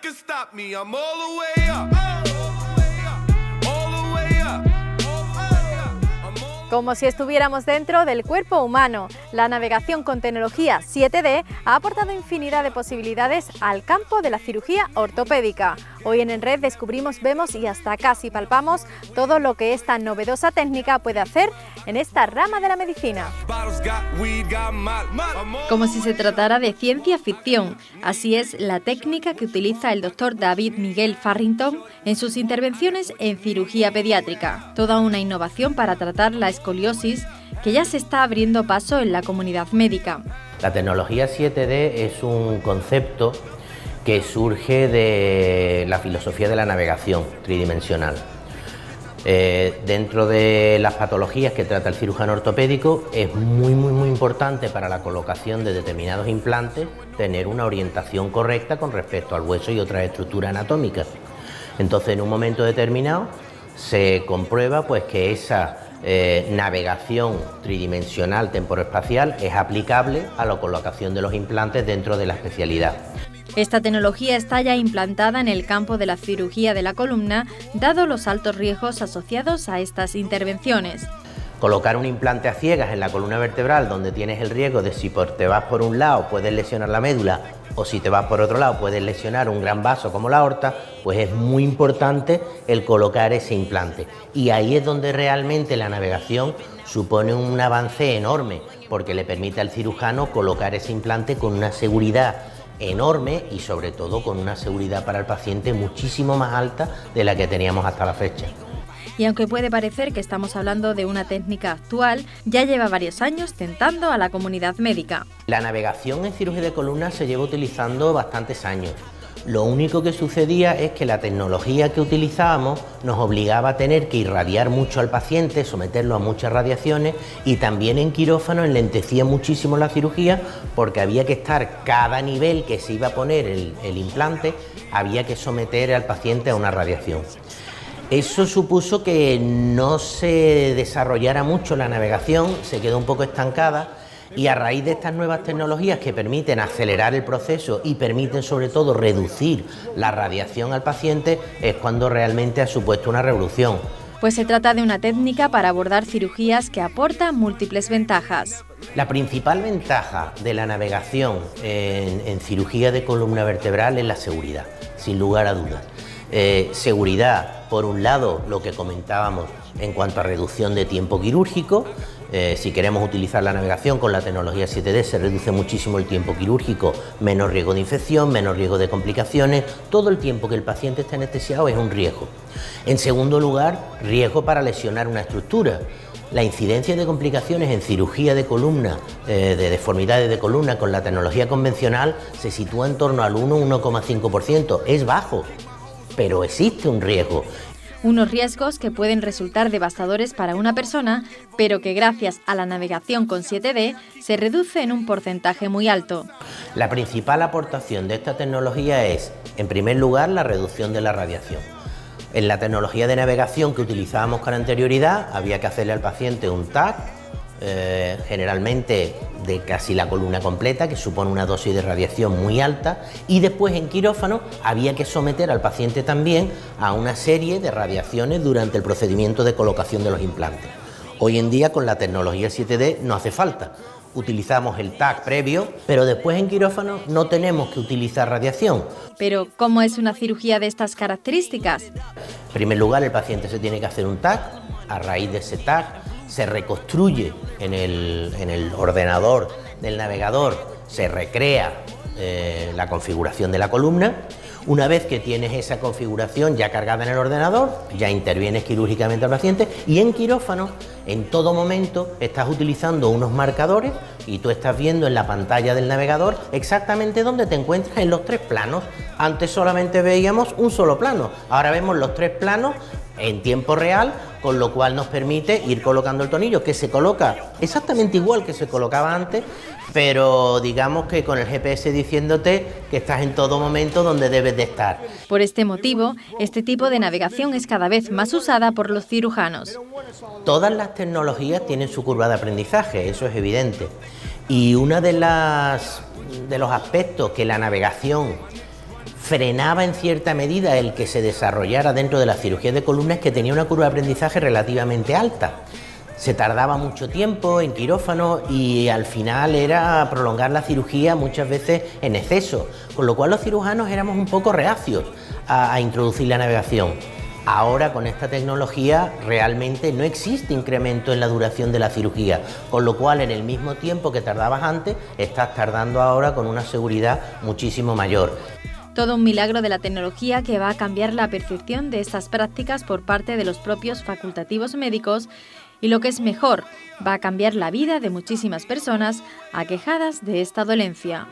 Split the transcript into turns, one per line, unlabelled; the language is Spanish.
can stop me. I'm all the way up. All the way up.
Como si estuviéramos dentro del cuerpo humano, la navegación con tecnología 7D ha aportado infinidad de posibilidades al campo de la cirugía ortopédica. Hoy en Red descubrimos, vemos y hasta casi palpamos todo lo que esta novedosa técnica puede hacer en esta rama de la medicina. Como si se tratara de ciencia ficción, así es la técnica que utiliza el doctor David Miguel Farrington en sus intervenciones en cirugía pediátrica. Toda una innovación para tratar la escoliosis que ya se está abriendo paso en la comunidad médica.
La tecnología 7D es un concepto que surge de la filosofía de la navegación tridimensional. Dentro de las patologías que trata el cirujano ortopédico es muy importante para la colocación de determinados implantes tener una orientación correcta con respecto al hueso y otras estructuras anatómicas. Entonces, en un momento determinado se comprueba pues que esa navegación tridimensional temporoespacial es aplicable a la colocación de los implantes dentro de la especialidad.
Esta tecnología está ya implantada en el campo de la cirugía de la columna, dado los altos riesgos asociados a estas intervenciones.
Colocar un implante a ciegas en la columna vertebral, donde tienes el riesgo de si te vas por un lado puedes lesionar la médula o si te vas por otro lado puedes lesionar un gran vaso como la aorta, pues es muy importante el colocar ese implante. Y ahí es donde realmente la navegación supone un avance enorme, porque le permite al cirujano colocar ese implante con una seguridad enorme y sobre todo con una seguridad para el paciente muchísimo más alta de la que teníamos hasta la fecha.
Y aunque puede parecer que estamos hablando de una técnica actual, ya lleva varios años tentando a la comunidad médica.
La navegación en cirugía de columna se lleva utilizando bastantes años. Lo único que sucedía es que la tecnología que utilizábamos nos obligaba a tener que irradiar mucho al paciente, someterlo a muchas radiaciones, y también en quirófano enlentecía muchísimo la cirugía porque había que estar cada nivel que se iba a poner el implante, había que someter al paciente a una radiación. Eso supuso que no se desarrollara mucho la navegación, se quedó un poco estancada, y a raíz de estas nuevas tecnologías que permiten acelerar el proceso y permiten sobre todo reducir la radiación al paciente, es cuando realmente ha supuesto una revolución.
Pues se trata de una técnica para abordar cirugías que aporta múltiples ventajas.
La principal ventaja de la navegación en cirugía de columna vertebral es la seguridad, sin lugar a dudas. Seguridad, por un lado, lo que comentábamos en cuanto a reducción de tiempo quirúrgico. Si queremos utilizar la navegación con la tecnología 7D se reduce muchísimo el tiempo quirúrgico, menos riesgo de infección, menos riesgo de complicaciones. Todo el tiempo que el paciente está anestesiado es un riesgo. En segundo lugar, riesgo para lesionar una estructura. La incidencia de complicaciones en cirugía de columna, de deformidades de columna con la tecnología convencional se sitúa en torno al 1-1,5%. Es bajo, pero existe un riesgo.
Unos riesgos que pueden resultar devastadores para una persona, pero que gracias a la navegación con 7D se reduce en un porcentaje muy alto.
La principal aportación de esta tecnología es, en primer lugar, la reducción de la radiación. En la tecnología de navegación que utilizábamos con anterioridad, había que hacerle al paciente un TAC, generalmente de casi la columna completa, que supone una dosis de radiación muy alta, y después en quirófano había que someter al paciente también a una serie de radiaciones durante el procedimiento de colocación de los implantes. Hoy en día con la tecnología 7D no hace falta, utilizamos el TAC previo, pero después en quirófano no tenemos que utilizar radiación.
Pero, ¿cómo es una cirugía de estas características?
En primer lugar, el paciente se tiene que hacer un TAC, a raíz de ese TAC se reconstruye en el ordenador del navegador, se recrea la configuración de la columna. Una vez que tienes esa configuración ya cargada en el ordenador, ya intervienes quirúrgicamente al paciente, y en quirófano, en todo momento, estás utilizando unos marcadores y tú estás viendo en la pantalla del navegador exactamente dónde te encuentras en los tres planos. Antes solamente veíamos un solo plano, ahora vemos los tres planos en tiempo real, con lo cual nos permite ir colocando el tornillo, que se coloca exactamente igual que se colocaba antes, pero digamos que con el GPS diciéndote que estás en todo momento donde debes de estar.
Por este motivo, este tipo de navegación es cada vez más usada por los cirujanos.
Todas las tecnologías tienen su curva de aprendizaje, eso es evidente. Y uno de los aspectos que la navegación frenaba en cierta medida el que se desarrollara dentro de la cirugía de columna es que tenía una curva de aprendizaje relativamente alta. Se tardaba mucho tiempo en quirófano y al final era prolongar la cirugía muchas veces en exceso, con lo cual los cirujanos éramos un poco reacios a introducir la navegación. Ahora con esta tecnología realmente no existe incremento en la duración de la cirugía, con lo cual en el mismo tiempo que tardabas antes, estás tardando ahora con una seguridad muchísimo mayor.
Todo un milagro de la tecnología que va a cambiar la percepción de estas prácticas por parte de los propios facultativos médicos y, lo que es mejor, va a cambiar la vida de muchísimas personas aquejadas de esta dolencia.